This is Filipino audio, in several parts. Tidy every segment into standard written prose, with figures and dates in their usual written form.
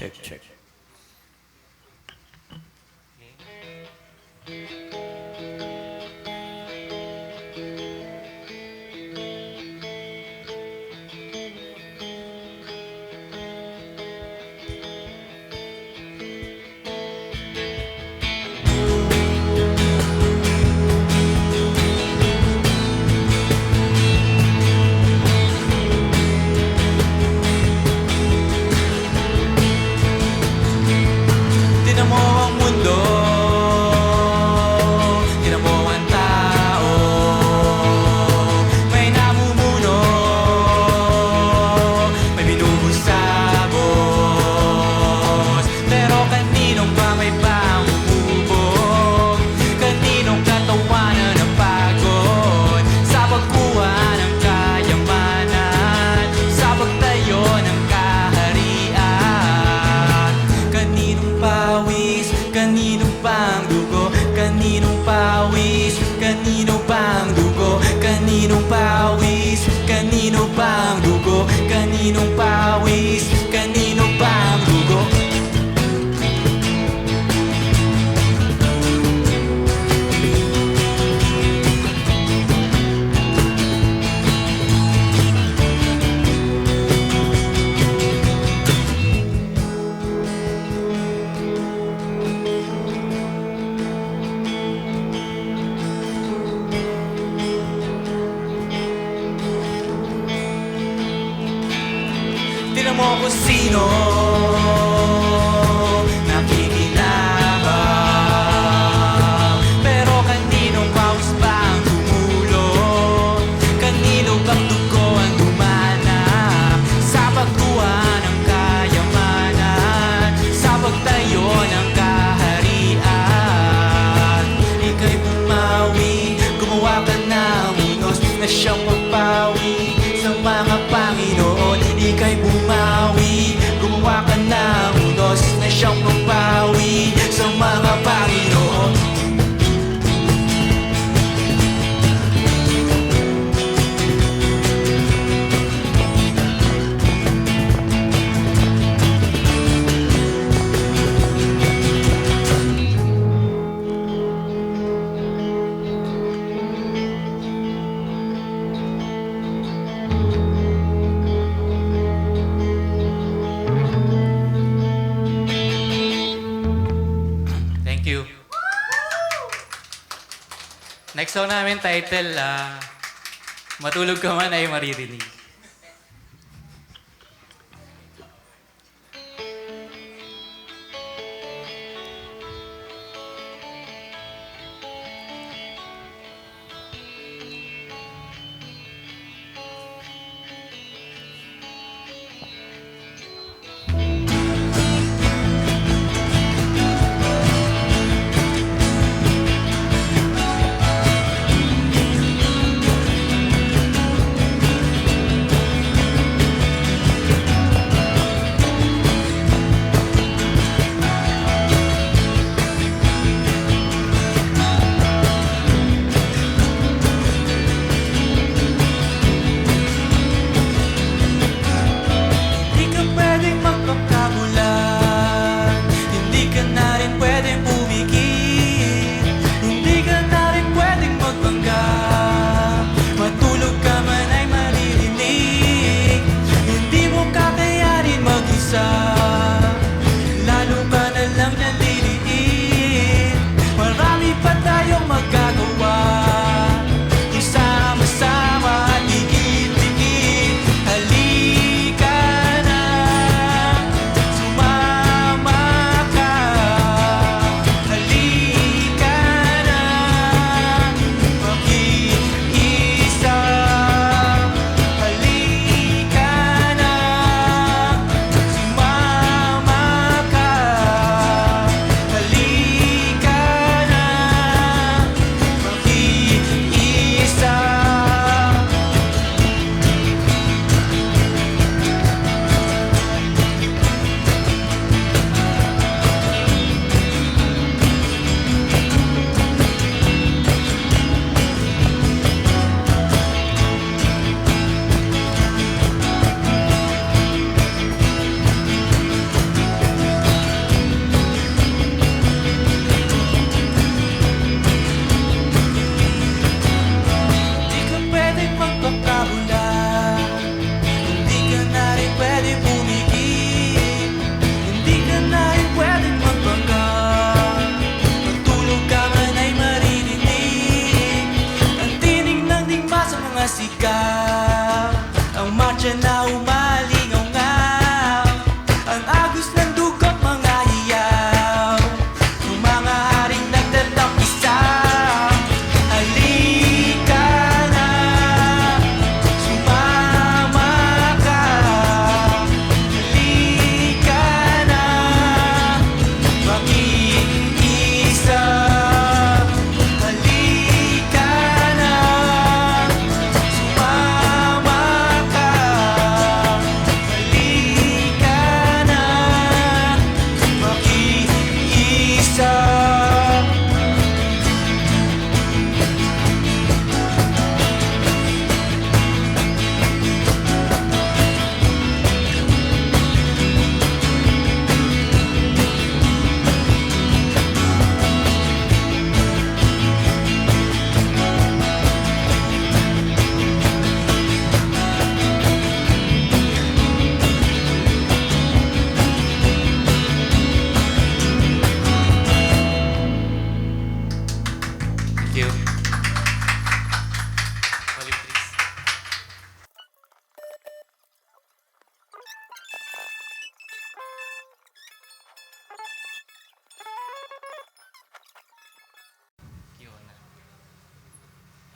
Check, check. Tinan mo ang mundo, tinan mo ang tao. May namumuno, may binubusabos. Pero kaninong ba may pangubog? Kaninong katawanan ang pagod? Sa pagkuha ng kayamanan, sa pagtayo ng kaharian. Kaninong pawis, kaninong pang dugo? Kaninong pawis, kanino pang dugo? Kaninong pawis, kanino pang dugo? Kaninong pawis, kanino pang dugo? Tinan mo kung sino nakikinabang. Pero kaninong pawis ba ang tumulong? Kanino bang dugo ang dumanak? Sa pagkuha ng kayamanan, sa pagtayo ng kaharian. Ika'y bumawi, gumawa ka ng unos na siyang magpawi sa mga Panginoon. Ika'y bumawi, gumawa ka ng unos na siyang magpawi sa mga Panginoon. Thank you. Next song namin title, Matulog Ka Man Ay Maririnig.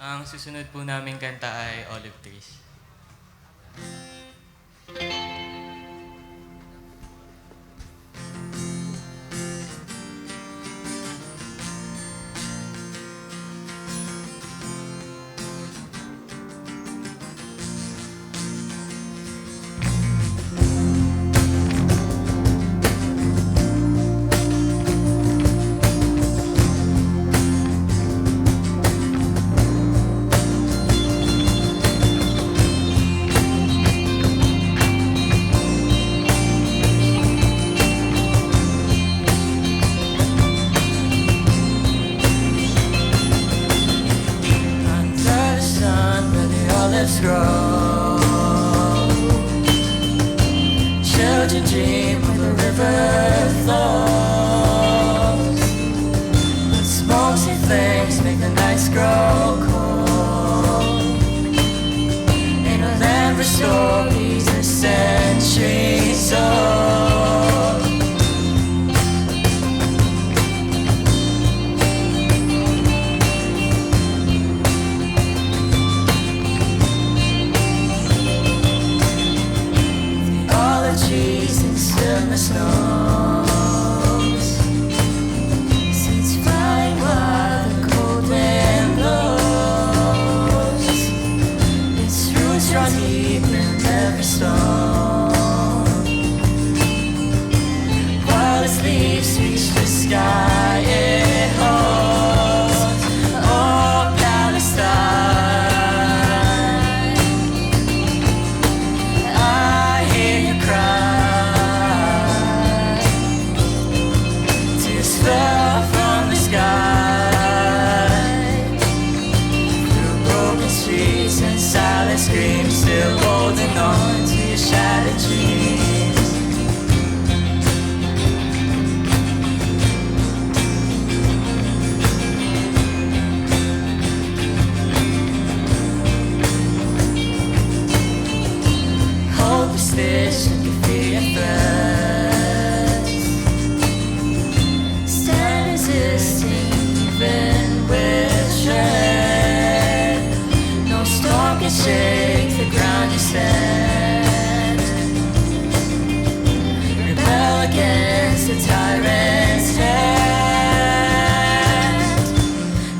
Ang susunod po naming kanta ay Olive Trees. Under the sun where the olives grow, children dream when the river flows, but smokes and flames make the nights grow cold. In a land where stories are centuries old. Trees and stillness knows, seeds flying while the cold wind blows. Its roots run deep in every stone, while its leaves reach the sky it holds. Oh, Palestine, fell from the sky through broken streets and silent screams, still holding on to your shattered dreams. Hope is stitched in defeat and threats, resisting even with dread. No storm can shake the ground you stand. Rebel against the tyrant's hand.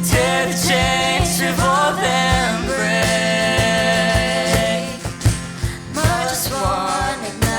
Tear the chains, revolt and break. March as one, ignite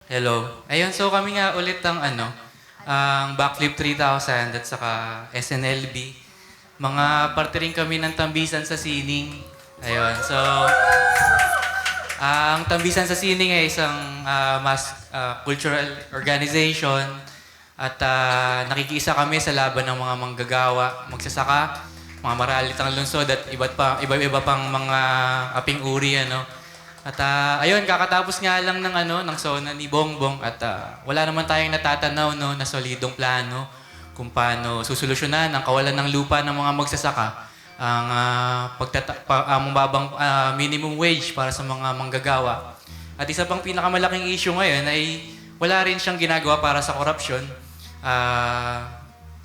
Hello. Ayun, so kami nga ulit ang Backflip 3000 at saka SNLB. Mga parte rin kami ng Tambisan sa Sining. Ayun, so ang Tambisan sa Sining ay isang mass cultural organization at nakikiisa kami sa laban ng mga manggagawa, magsasaka, mga maralitang lungsod at iba-iba pang mga aping uri, ano. At ayun, kakatapos nga lang ng SONA ni Bongbong at wala naman tayong natatanaw na solidong plano kung paano susolusyonan ang kawalan ng lupa ng mga magsasaka, ang mababang minimum wage para sa mga manggagawa. At isa pang pinakamalaking issue ngayon ay wala rin siyang ginagawa para sa korupsyon.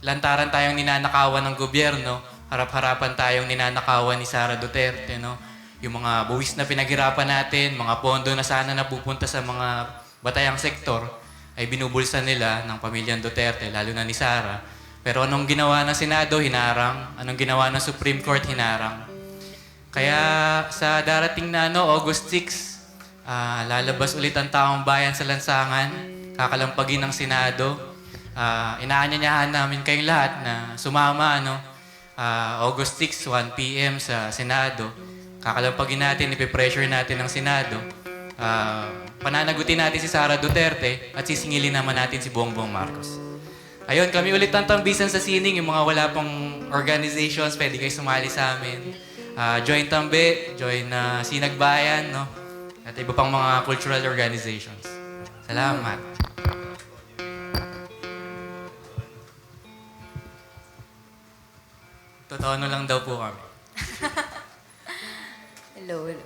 Lantaran tayong ninanakawan ng gobyerno, harap-harapan tayong ninanakawan ni Sara Duterte, no? Yung mga buwis na pinaghirapan natin, mga pondo na sana napupunta sa mga batayang sektor, ay binubulsa nila ng pamilyang Duterte, lalo na ni Sara. Pero anong ginawa ng Senado? Hinarang. Anong ginawa ng Supreme Court? Hinarang. Kaya sa darating na August 6, lalabas ulit ang taong bayan sa lansangan, kakalampagin ng Senado. Inaanyayahan namin kayong lahat na sumama, August 6, 1 p.m. sa Senado. Kakalampagin natin, ipipressure natin ng Senado. Pananagutin natin si Sara Duterte at sisingilin naman natin si Bongbong Marcos. Ayun, kami ulit ang Tambisan sa Sining. Yung mga wala pang organizations, pwede kayo sumali sa amin. Join Tambi, join Sinagbayan, no? At iba pang mga cultural organizations. Salamat. Totoo lang daw po kami. Hello, hello.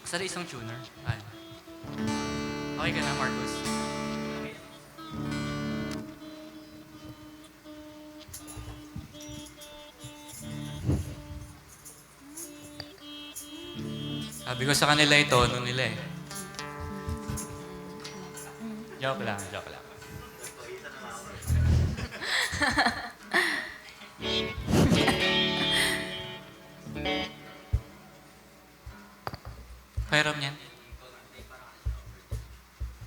Saan isang tuner? Okay ka na, Marcos? Sabi ko sa kanila ito, tono nila eh. Joke lang, joke lang. Pahiram niyan.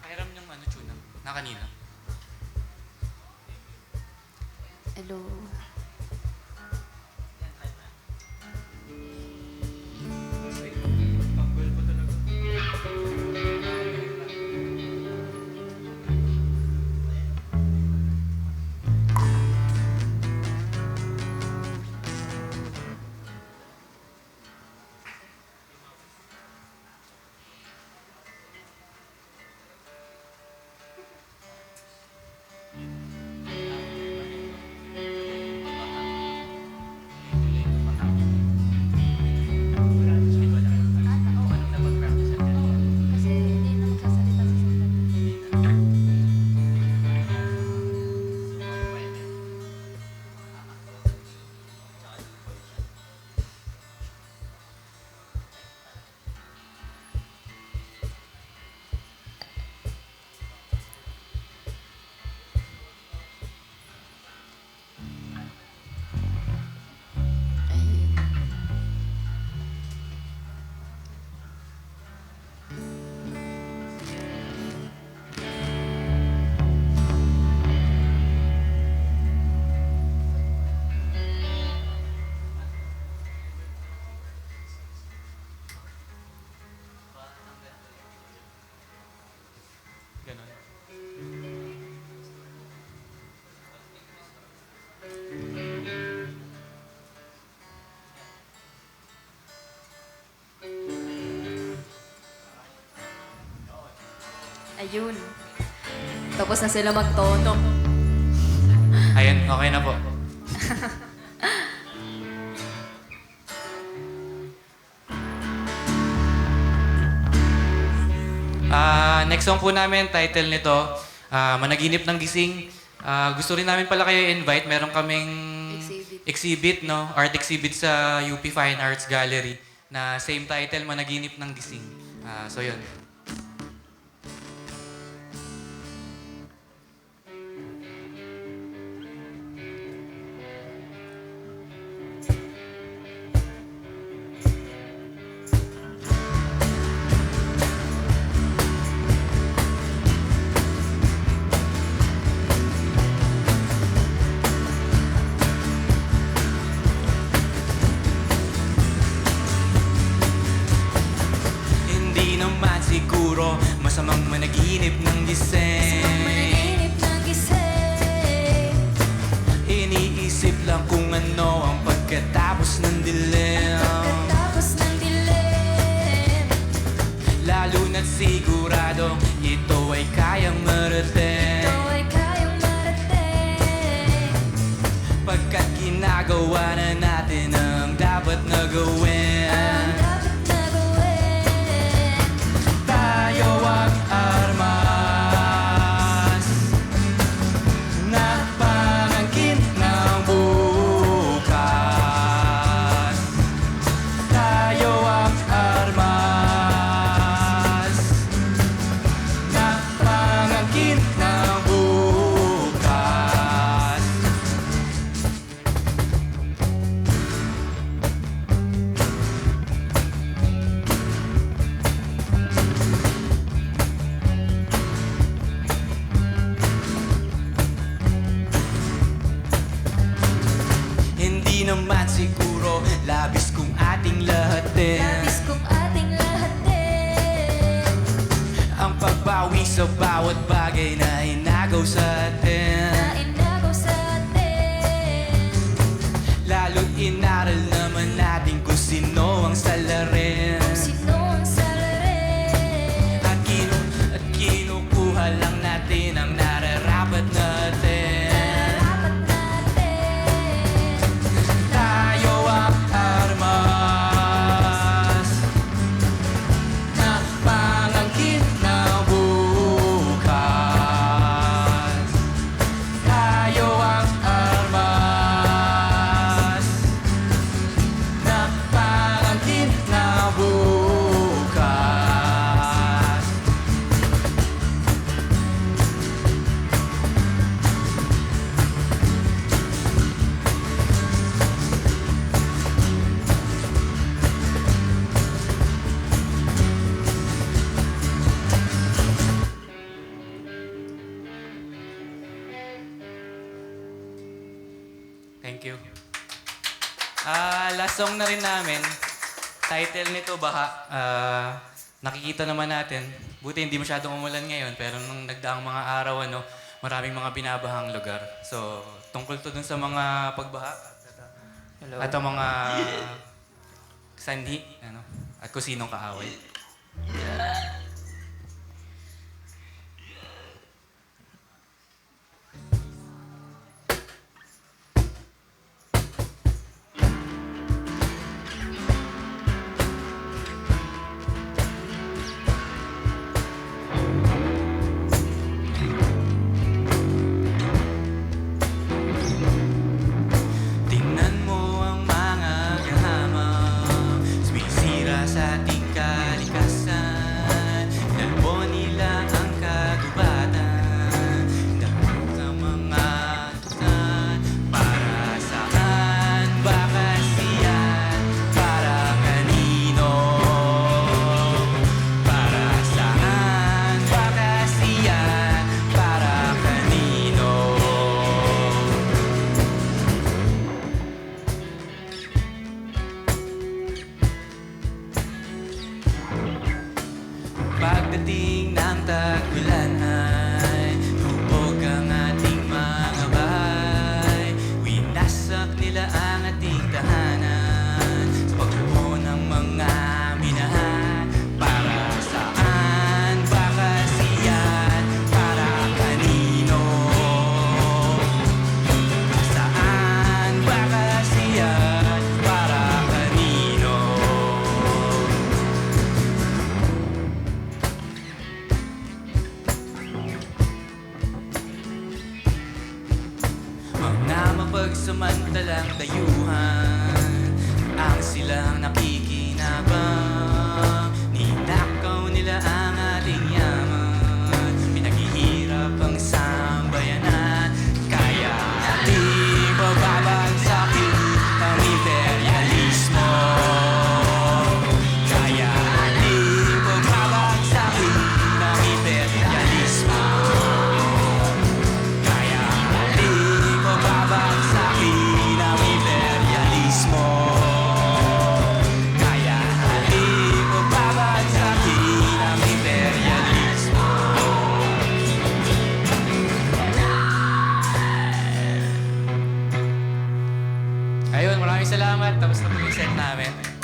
Pahiram yung tuna. Na kanina. Hello. Kasi hindi na magsasalita sa salita. Ganon. Ayun. Tapos na sila magtono. Ayun, okay na po. Next song po namin, title nito, Managinip ng Gising. Gusto rin namin pala kayo invite. Meron kaming exhibit, no? Art exhibit sa UP Fine Arts Gallery na same title, Managinip ng Gising. So yun. pamanaginip ng gising Managinip ng gising. Iniisip lang kung ano ang pagkatapos ng dilim Pagkatapos ng dilim. Lalo na't siguradong ito ay kayang marating Ito ay kayang marating. Pagkat ginagawa na natin ang dapat na gawin Ang dapat na gawin. Tayo ang armas na pangangkin ng bukas. Tayo ang armas na pangangkin ng bukas. Hindi naman siguro labis kung ating lahatin Labis kong ating lahatin. ang pagbawi sa bawat bagay na inagaw sa atin Na inagaw sa atin. Lalo't inaral naman natin kung sino ang salarin Kung sino ang salarin. At kinukuha lang natin ang nararapat natin Nararapat natin. Tayo ang armas na pangangkin ng bukas. Tayo ang armas na pangangkin ng bukas. Thank you. Last song na rin namin. Title nito, Baha. Nakikita naman natin, buti hindi masyadong umulan ngayon, pero nung nagdaang mga araw, maraming mga binabahang lugar. So, tungkol to dun sa mga pagbaha at ang mga sanhi, at kung sinong kaaway. Tingnan mo ang mga gahamang sumisira sa ating kalikasan. Dalbo nila ang kagubatan, dahil sa mga tusan. Para saan ba kasi yan? Para kanino? Para saan ba kasi yan? Para kanino? Pagdating ng tag-ulan ay lubog ang ating mga bahay. Winasak nila ang ating tahanan sa pagbuo ng mga minahan. Para saan ba kasi yan? Para kanino? Saan ba kasi yan? Para kanino? Maraming salamat. Tapos na po yung set namin.